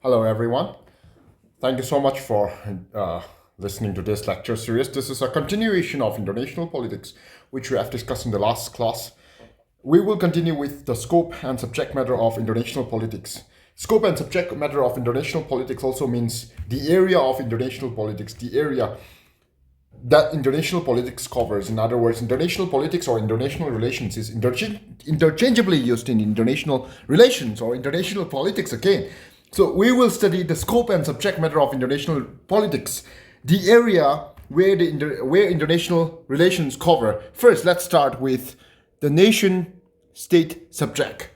Hello, everyone. Thank you so much for listening to this lecture series. This is a continuation of international politics, which we have discussed in the last class. We will continue with the scope and subject matter of international politics. Scope and subject matter of international politics also means the area of international politics, the area that international politics covers. In other words, international politics or international relations is interchangeably used in international relations or international politics again. So we will study the scope and subject matter of international politics, the area where international relations cover. First, let's start with the nation-state subject.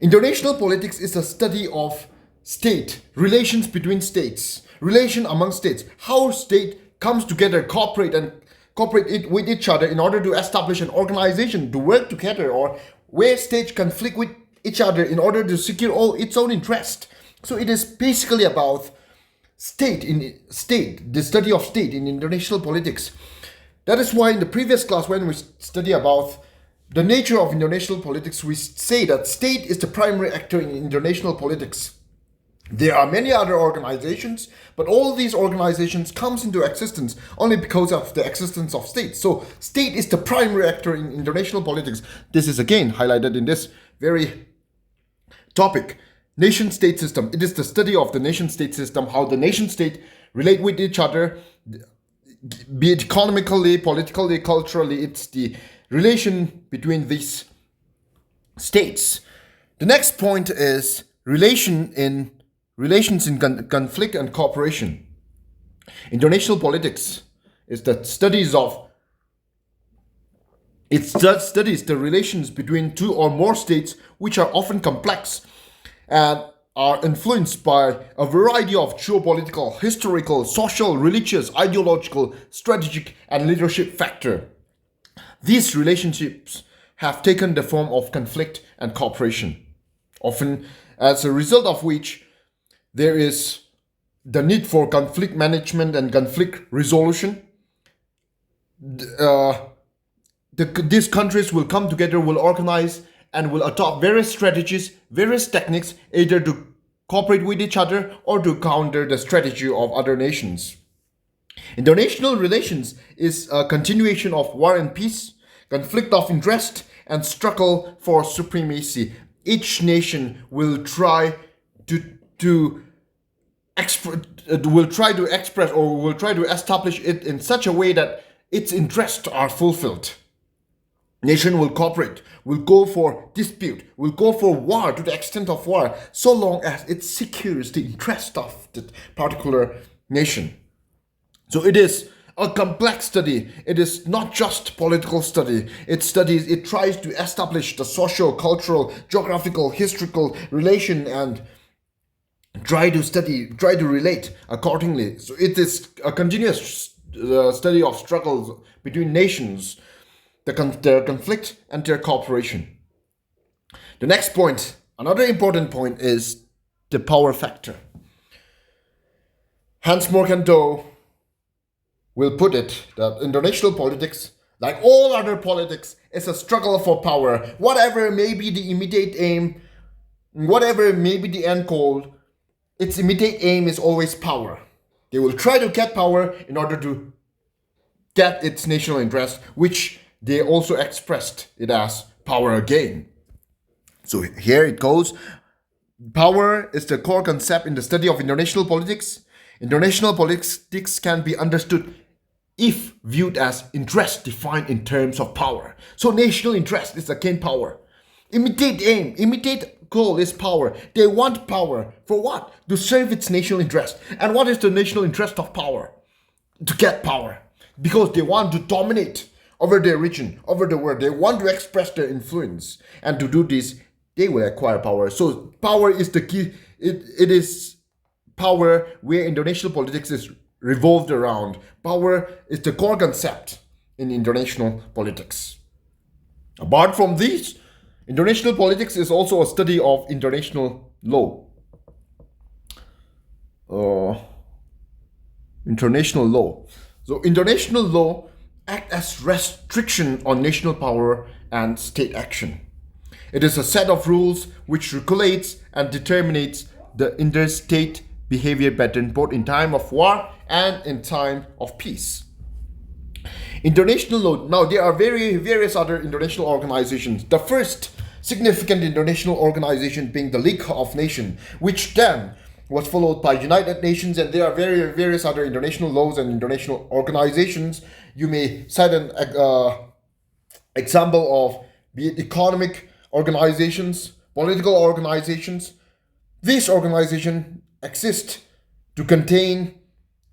International politics is a study of state, relations between states, relation among states, how state comes together, cooperate with each other in order to establish an organization to work together, or where states conflict with each other in order to secure all its own interest. So it is basically about the study of state in international politics. That is why in the previous class, when we study about the nature of international politics, we say that state is the primary actor in international politics. There are many other organizations, but all these organizations comes into existence only because of the existence of states. So state is the primary actor in international politics. This is again highlighted in this very topic. Nation-state system. It is the study of the nation-state system, how the nation-state relate with each other, be it economically, politically, culturally. It's the relation between these states. The next point is relations in conflict and cooperation. International politics is the studies the relations between two or more states, which are often complex and are influenced by a variety of geopolitical, historical, social, religious, ideological, strategic, and leadership factors. These relationships have taken the form of conflict and cooperation, often as a result of which there is the need for conflict management and conflict resolution. These countries will come together, will organize, and will adopt various strategies, various techniques, either to cooperate with each other or to counter the strategy of other nations. International relations is a continuation of war and peace, conflict of interest, and struggle for supremacy. Each nation will try to express or will try to establish it in such a way that its interests are fulfilled. Nation will cooperate, will go for dispute, will go for war to the extent of war, so long as it secures the interest of the particular nation. So it is a complex study. It is not just political study. It tries to establish the social, cultural, geographical, historical relation and try to relate accordingly. So it is a continuous study of struggles between nations, their conflict and their cooperation. The next point, another important point, is the power factor. Hans Morgenthau will put it that international politics, like all other politics, is a struggle for power. Whatever may be the immediate aim, whatever may be the end goal, its immediate aim is always power. They will try to get power in order to get its national interest, which they also expressed it as power again. So here it goes. Power is the core concept in the study of international politics. International politics can be understood if viewed as interest defined in terms of power. So national interest is again power. Immediate aim, immediate goal is power. They want power. For what? To serve its national interest. And what is the national interest of power? To get power. Because they want to dominate over their region, over the world. They want to express their influence. And to do this, they will acquire power. So power is the key. It is power where international politics is revolved around. Power is the core concept in international politics. Apart from these, international politics is also a study of international law. International law. So international law act as restriction on national power and state action. It is a set of rules which regulates and determines the interstate behavior pattern both in time of war and in time of peace. International law. Now, there are various other international organizations. The first significant international organization being the League of Nations, which then was followed by United Nations, and there are various other international laws and international organizations. You may cite an example of be it economic organizations, political organizations. These organizations exist to contain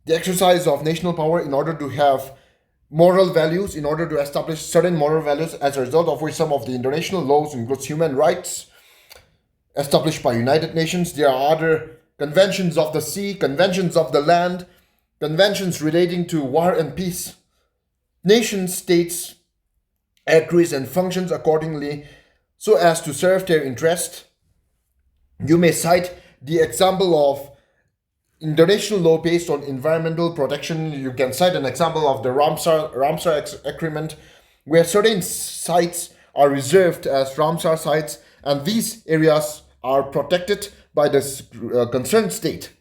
the exercise of national power in order to have moral values, in order to establish certain moral values, as a result of which some of the international laws includes human rights established by United Nations. There are other conventions of the sea, conventions of the land, conventions relating to war and peace. Nation states agrees and functions accordingly so as to serve their interest. You may cite the example of international law based on environmental protection. You can cite an example of the Ramsar Agreement, where certain sites are reserved as Ramsar sites, and these areas are protected by the concerned state.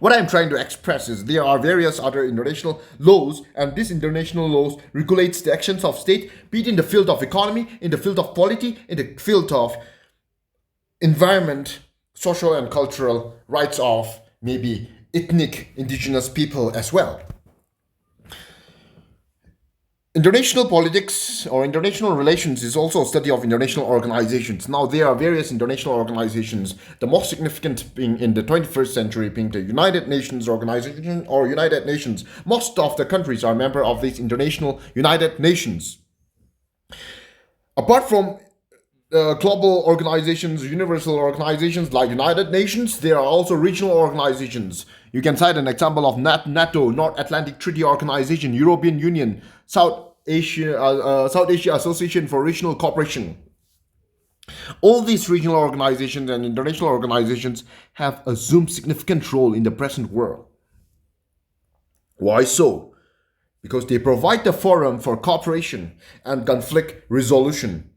What I'm trying to express is there are various other international laws, and these international laws regulates the actions of state, be it in the field of economy, in the field of polity, in the field of environment, social and cultural rights of maybe ethnic indigenous people as well. International politics or international relations is also a study of international organizations. Now, there are various international organizations, the most significant being in the 21st century being the United Nations Organization or United Nations. Most of the countries are member of these international United Nations. Apart from global organizations, universal organizations like United Nations, there are also regional organizations. You can cite an example of NATO, North Atlantic Treaty Organization, European Union, South Asia Association for Regional Cooperation. All these regional organizations and international organizations have assumed significant role in the present world. Why so? Because they provide the forum for cooperation and conflict resolution,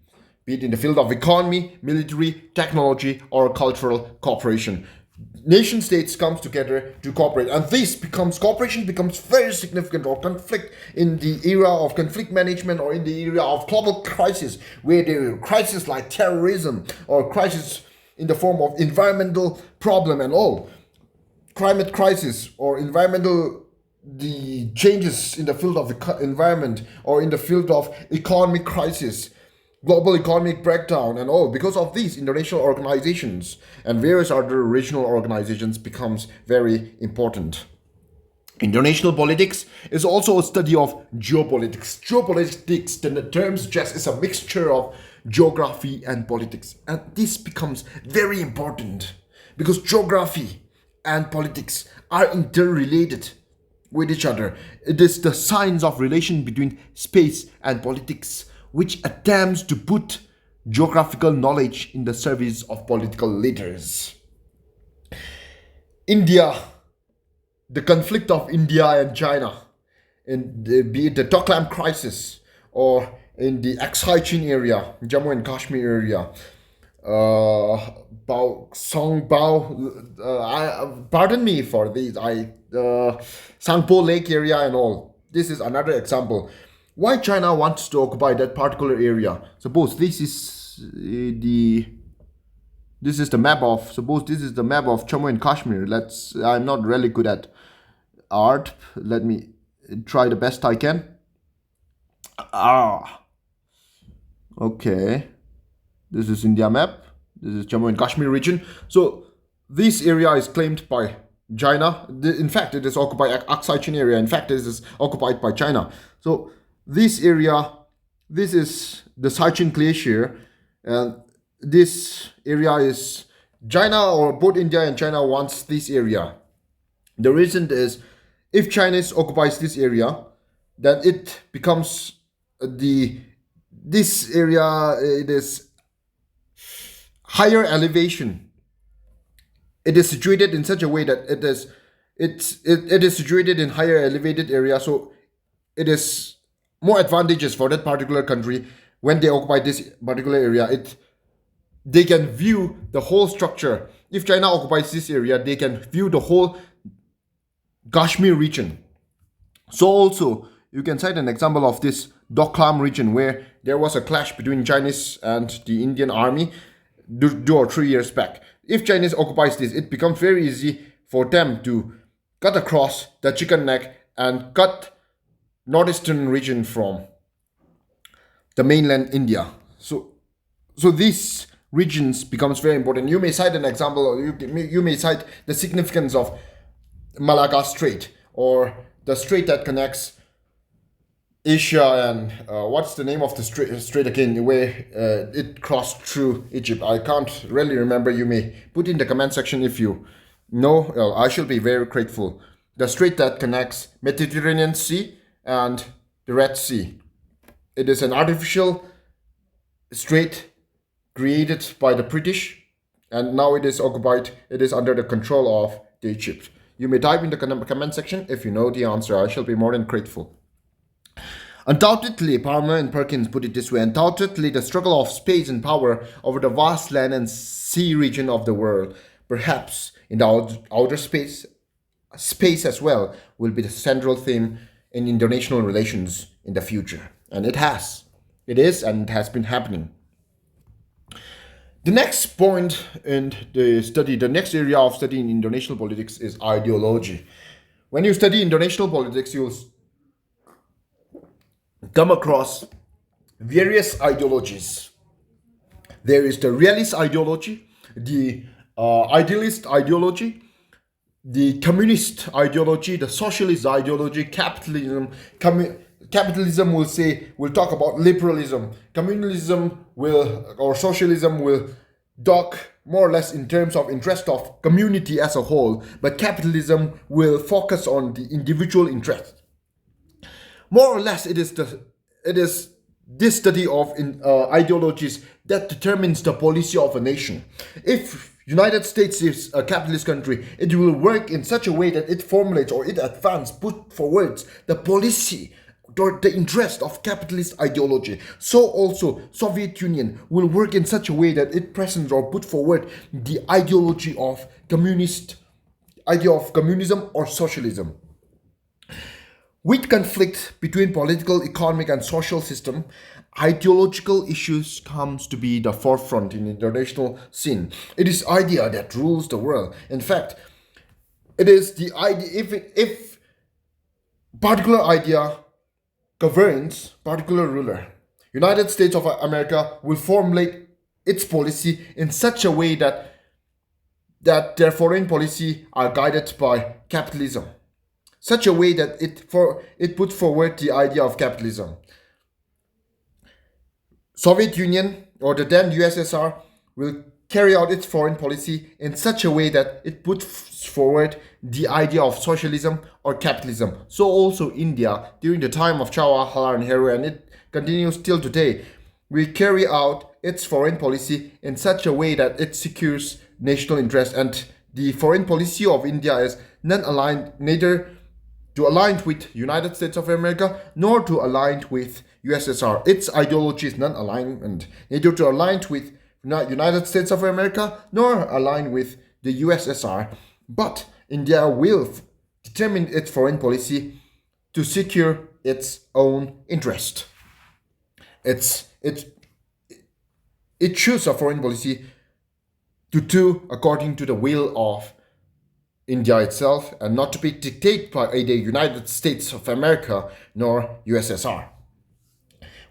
be it in the field of economy, military, technology, or cultural cooperation. Nation states comes together to cooperate, and cooperation becomes very significant, or conflict in the era of conflict management, or in the area of global crisis, where there are crises like terrorism, or crisis in the form of environmental problem and all, climate crisis, or the changes in the field of the environment, or in the field of economic crisis, global economic breakdown and all. Because of these, international organizations and various other regional organizations becomes very important. International politics is also a study of geopolitics. Geopolitics, the term suggests, is a mixture of geography and politics, and this becomes very important because geography and politics are interrelated with each other. It is the science of relation between space and politics which attempts to put geographical knowledge in the service of political leaders. India, the conflict of India and China, be it the Doklam crisis or in the Aksai Chin area, Jammu and Kashmir area, pardon me for these, Sangpo Lake area and all. This is another example. Why China wants to occupy that particular area? Suppose this is the map of Jammu and Kashmir. I'm not really good at art. Let me try the best I can. Okay. This is India map. This is Jammu and Kashmir region. So this area is claimed by China. In fact, it is occupied by Aksai Chin area. In fact, this is occupied by China. So this area, this is the Sachin Glacier, and this area is China, or both India and China wants this area. The reason is, if China occupies this area, then it becomes this area, it is higher elevation. It is situated in such a way that it is situated in higher elevated area, so it is more advantageous for that particular country when they occupy this particular area. they can view the whole structure. If China occupies this area, they can view the whole Kashmir region. So also, you can cite an example of this Doklam region where there was a clash between Chinese and the Indian army 2 or 3 years back. If Chinese occupies this, it becomes very easy for them to cut across the chicken neck and cut northeastern region from the mainland India. So these regions becomes very important. You may cite an example, or you may cite the significance of Malacca Strait, or the strait that connects Asia and what's the name of the strait again, where it crossed through Egypt. I can't really remember. You may put in the comment section if you know. Well, I shall be very grateful. The strait that connects Mediterranean Sea and the Red Sea. It is an artificial strait created by the British, and now it is occupied. It is under the control of the Egypt. You may type in the comment section if you know the answer. I shall be more than grateful. Undoubtedly, Palmer and Perkins put it this way, undoubtedly the struggle of space and power over the vast land and sea region of the world, perhaps in the outer space as well, will be the central theme in international relations in the future. And it has. It is, and it has been happening. The next point in the study, the next area of study in international politics is ideology. When you study international politics, you'll come across various ideologies. There is the realist ideology, the idealist ideology, the communist ideology, the socialist ideology, capitalism. Capitalism will talk about liberalism. Communalism or socialism will talk more or less in terms of interest of community as a whole, but capitalism will focus on the individual interest. More or less, it is this study of ideologies that determines the policy of a nation. If United States is a capitalist country, it will work in such a way that it formulates or it put forwards the policy, the interest of capitalist ideology. So also Soviet Union will work in such a way that it presents or put forward the ideology of communism or socialism. With conflict between political, economic, and social system, ideological issues comes to be the forefront in international scene. It is idea that rules the world. In fact, it is the idea if particular idea governs particular ruler. United States of America will formulate its policy in such a way that their foreign policy are guided by capitalism. Such a way that it puts forward the idea of capitalism. Soviet Union or the then USSR will carry out its foreign policy in such a way that it puts forward the idea of socialism or capitalism. So also India, during the time of Jawaharlal Nehru, and it continues till today, will carry out its foreign policy in such a way that it secures national interest. And the foreign policy of India is neither to align with United States of America nor to align with USSR. Its ideology is non-aligned, and neither to align with United States of America nor align with the USSR. But India will determine its foreign policy to secure its own interest. It chooses a foreign policy to do according to the will of India itself, and not to be dictated by either United States of America nor USSR.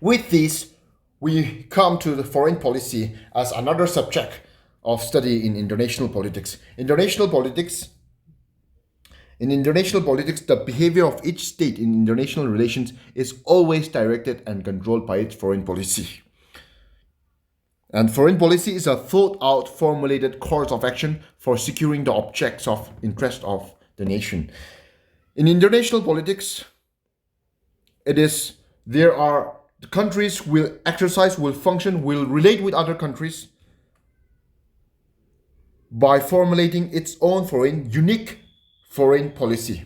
With this, we come to the foreign policy as another subject of study in international politics. In international politics, the behavior of each state in international relations is always directed and controlled by its foreign policy. And foreign policy is a thought-out, formulated course of action for securing the objects of interest of the nation. In international politics, the countries will exercise, will function, will relate with other countries by formulating its own unique foreign policy.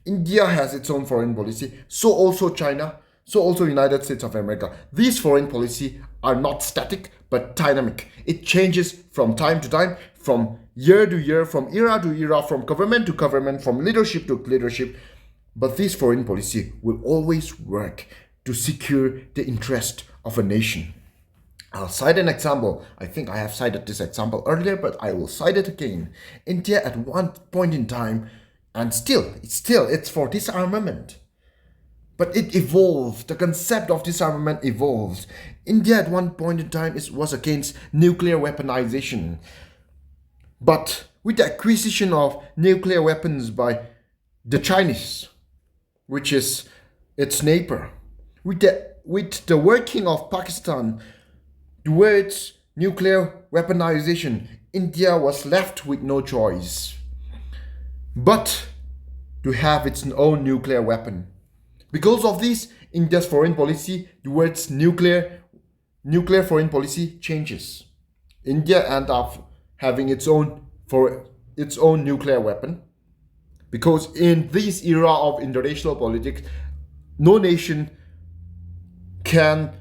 India has its own foreign policy, so also China, so also United States of America. These foreign policy are not static but dynamic. It changes from time to time, from year to year, from era to era, from government to government, from leadership to leadership. But this foreign policy will always work to secure the interest of a nation. I'll cite an example. I think I have cited this example earlier, but I will cite it again. India at one point in time, and it's for disarmament. But it evolved. The concept of disarmament evolves. India at one point in time was against nuclear weaponization. But with the acquisition of nuclear weapons by the Chinese, which is its neighbor, with the working of Pakistan towards nuclear weaponization, India was left with no choice but to have its own nuclear weapon. Because of this, India's foreign policy towards nuclear foreign policy changes. India ends up having its own nuclear weapon, because in this era of international politics, no nation can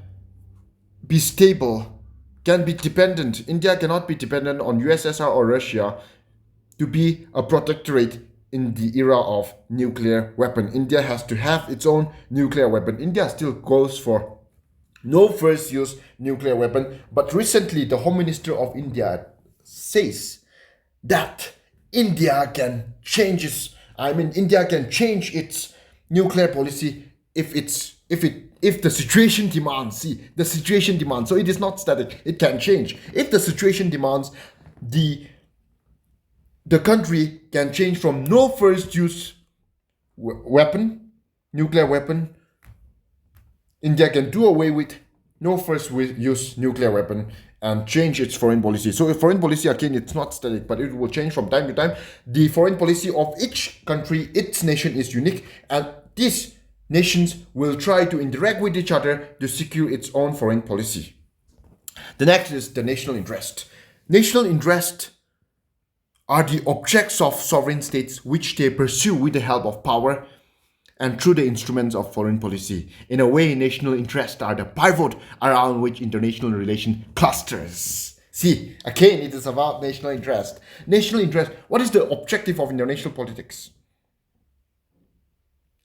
be stable, can be dependent. India cannot be dependent on USSR or Russia to be a protectorate in the era of nuclear weapon. India has to have its own nuclear weapon. India still goes for no first use nuclear weapon, but recently the Home Minister of India says that India can change its nuclear policy if the situation demands. See, the situation demands. So it is not static. It can change. If the situation demands, the country can change from no first use nuclear weapon. India can do away with no first use nuclear weapon and change its foreign policy. So foreign policy, again, it's not static, but it will change from time to time. The foreign policy of each country, its nation is unique, and these nations will try to interact with each other to secure its own foreign policy. The next is the national interest. National interest are the objects of sovereign states which they pursue with the help of power and through the instruments of foreign policy. In a way, national interests are the pivot around which international relation clusters. See, again, it is about national interest. National interest, what is the objective of international politics?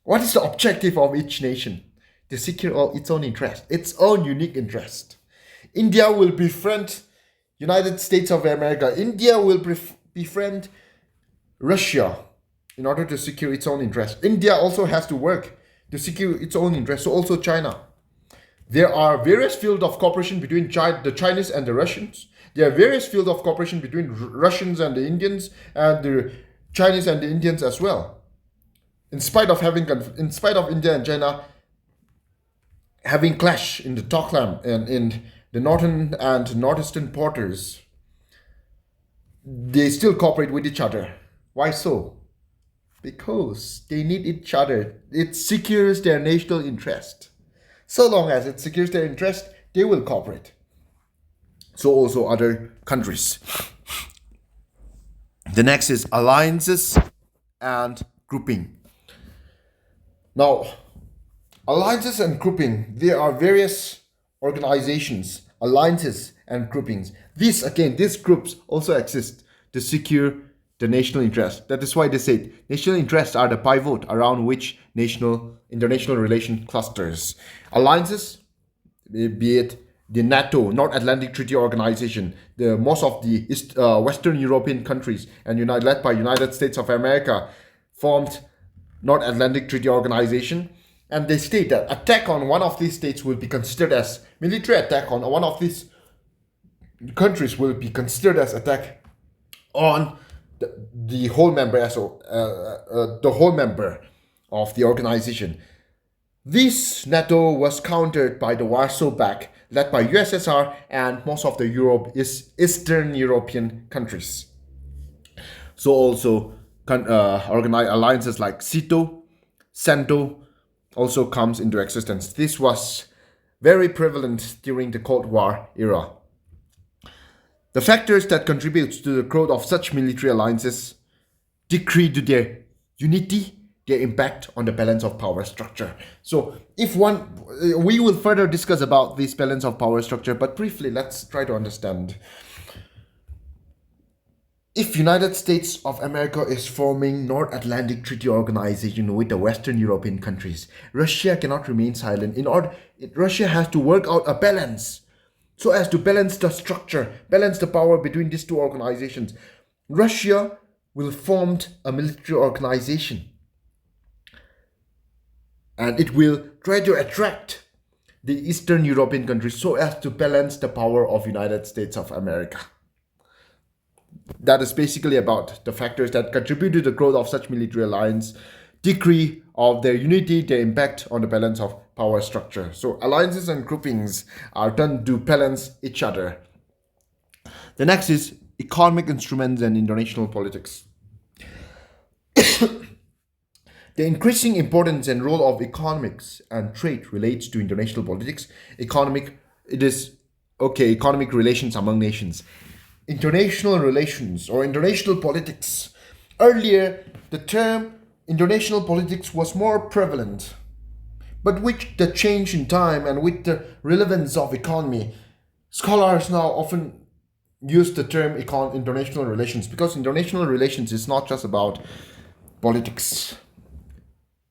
What is the objective of each nation? To secure its own interest, its own unique interest. India will befriend United States of America. India will befriend Russia in order to secure its own interest. India also has to work to secure its own interest, so also China. There are various fields of cooperation between the Chinese and the Russians. There are various fields of cooperation between Russians and the Indians, and the Chinese and the Indians as well. In spite of India and China having clash in the Doklam and in the northern and northeastern borders, they still cooperate with each other. Why so? Because they need each other. It secures their national interest. So long as it secures their interest, they will cooperate. So also other countries. The next is alliances and grouping. Now, alliances and grouping, there are various organizations, alliances and groupings. These groups also exist to secure the national interest. That is why they say national interests are the pivot around which international relation clusters. Alliances, be it the NATO, North Atlantic Treaty Organization, most of the Western European countries, and led by United States of America, formed North Atlantic Treaty Organization, and they state that attack on one of these states will be considered as military attack on one of these countries will be considered as attack on the whole member of the organization. This NATO was countered by the Warsaw Pact, led by USSR and most of the Eastern European countries. So also organized alliances like SEATO, CENTO also comes into existence. This was very prevalent during the Cold War era. The factors that contribute to the growth of such military alliances decree to their unity, their impact on the balance of power structure. So if one, we will further discuss about this balance of power structure, but briefly, let's try to understand. If United States of America is forming North Atlantic Treaty Organization with the Western European countries, Russia cannot remain silent. Russia has to work out a balance so as to balance the structure, balance the power between these two organizations. Russia will form a military organization, and it will try to attract the Eastern European countries so as to balance the power of United States of America. That is basically about the factors that contribute to the growth of such military alliance, degree of their unity, their impact on the balance of power structure. So alliances and groupings are done to balance each other. The next is economic instruments and international politics. The increasing importance and role of economics and trade relates to international politics. Economic relations among nations. International relations or international politics. Earlier, the term international politics was more prevalent. But with the change in time and with the relevance of economy, scholars now often use the term international relations, because international relations is not just about politics.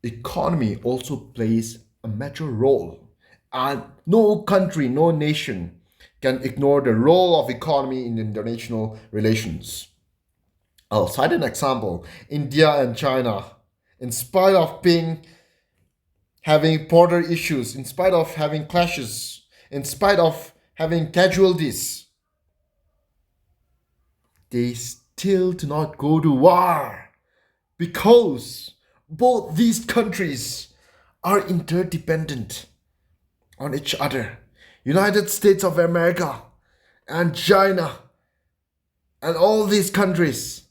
Economy also plays a major role, and no country, no nation can ignore the role of economy in international relations. I'll cite an example. India and China, in spite of having border issues, in spite of having clashes, in spite of having casualties, they still do not go to war, because both these countries are interdependent on each other. United States of America and China and all these countries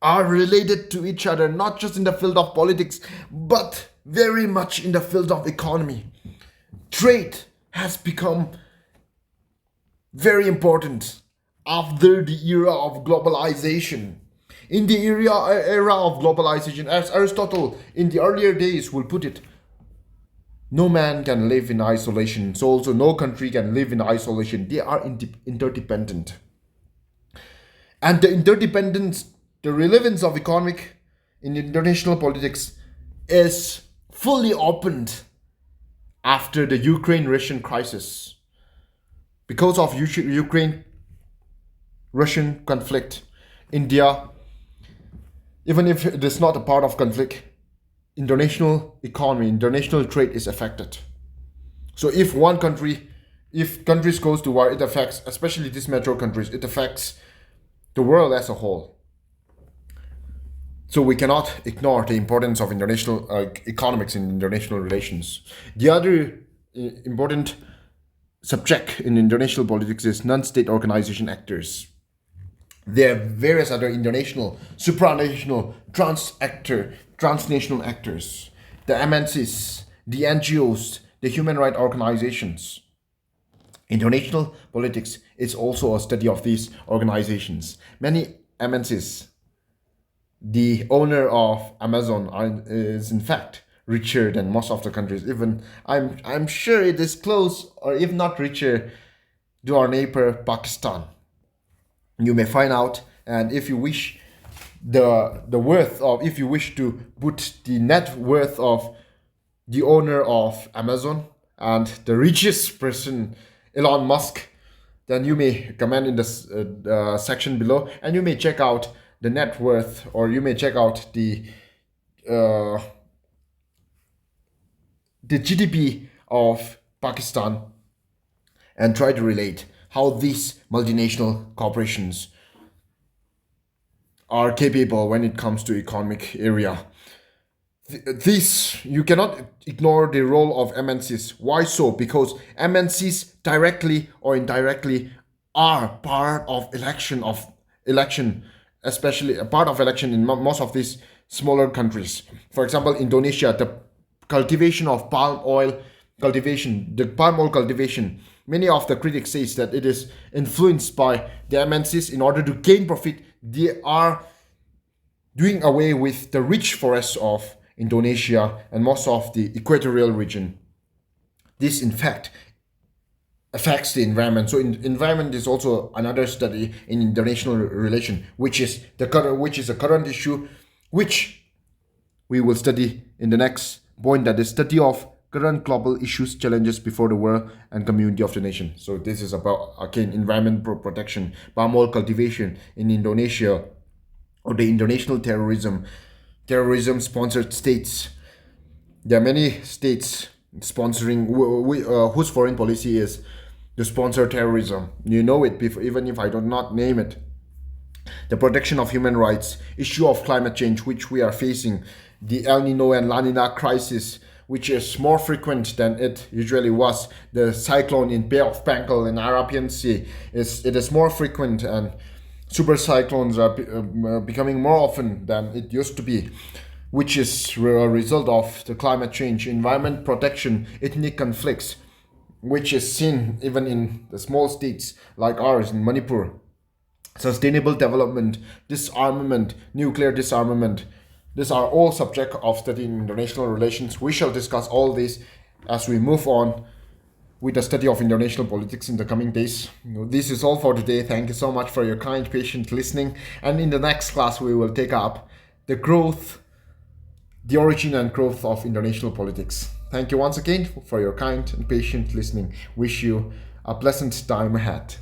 are related to each other, not just in the field of politics, but very much in the field of economy. Trade has become very important after the era of globalization. In the era of globalization, as Aristotle in the earlier days will put it, no man can live in isolation, so also no country can live in isolation. They are interdependent. And the interdependence, the relevance of economic in international politics is fully opened after the Ukraine-Russian crisis. Because of Ukraine-Russian conflict, India, even if it is not a part of conflict, international economy, international trade is affected. So if countries goes to war, it affects, especially these metro countries, it affects the world as a whole. So we cannot ignore the importance of international economics in international relations. The other important subject in international politics is non-state organization actors. There are various other international, supranational, transnational actors, the MNCs, the NGOs, the human rights organizations. International politics is also a study of these organizations. Many MNCs, the owner of Amazon is in fact richer than most of the countries. Even I'm sure it is close, or if not richer, to our neighbor Pakistan. You may find out, and if you wish if you wish to put the net worth of the owner of Amazon and the richest person, Elon Musk, then you may comment in this section below, and you may check out the net worth, or you may check out the GDP of Pakistan and try to relate how these multinational corporations are capable when it comes to economic area. You cannot ignore the role of MNCs. Why so? Because MNCs directly or indirectly are part of election, especially a part of election in most of these smaller countries. For example, Indonesia, the cultivation of palm oil cultivation, many of the critics say that it is influenced by the MNCs in order to gain profit. They are doing away with the rich forests of Indonesia and most of the equatorial region. This, in fact, affects the environment. So, environment is also another study in international relation, which is a current issue, which we will study in the next point, that is study of current global issues, challenges before the world and community of the nation. So this is about, again, environment protection, palm oil cultivation in Indonesia, or the international terrorism sponsored states. There are many states sponsoring whose foreign policy is to sponsor terrorism. You know it, even if I do not name it. The protection of human rights, issue of climate change, which we are facing, the El Nino and La Nina crisis, which is more frequent than it usually was. The cyclone in Bay of Bengal in Arabian Sea is more frequent, and super cyclones are becoming more often than it used to be, which is a result of the climate change, environment protection, ethnic conflicts, which is seen even in the small states like ours in Manipur. Sustainable development, disarmament, nuclear disarmament. These are all subject of study in international relations. We shall discuss all this as we move on with the study of international politics in the coming days. This is all for today. Thank you so much for your kind, patient listening. And in the next class, we will take up the origin and growth of international politics. Thank you once again for your kind and patient listening. Wish you a pleasant time ahead.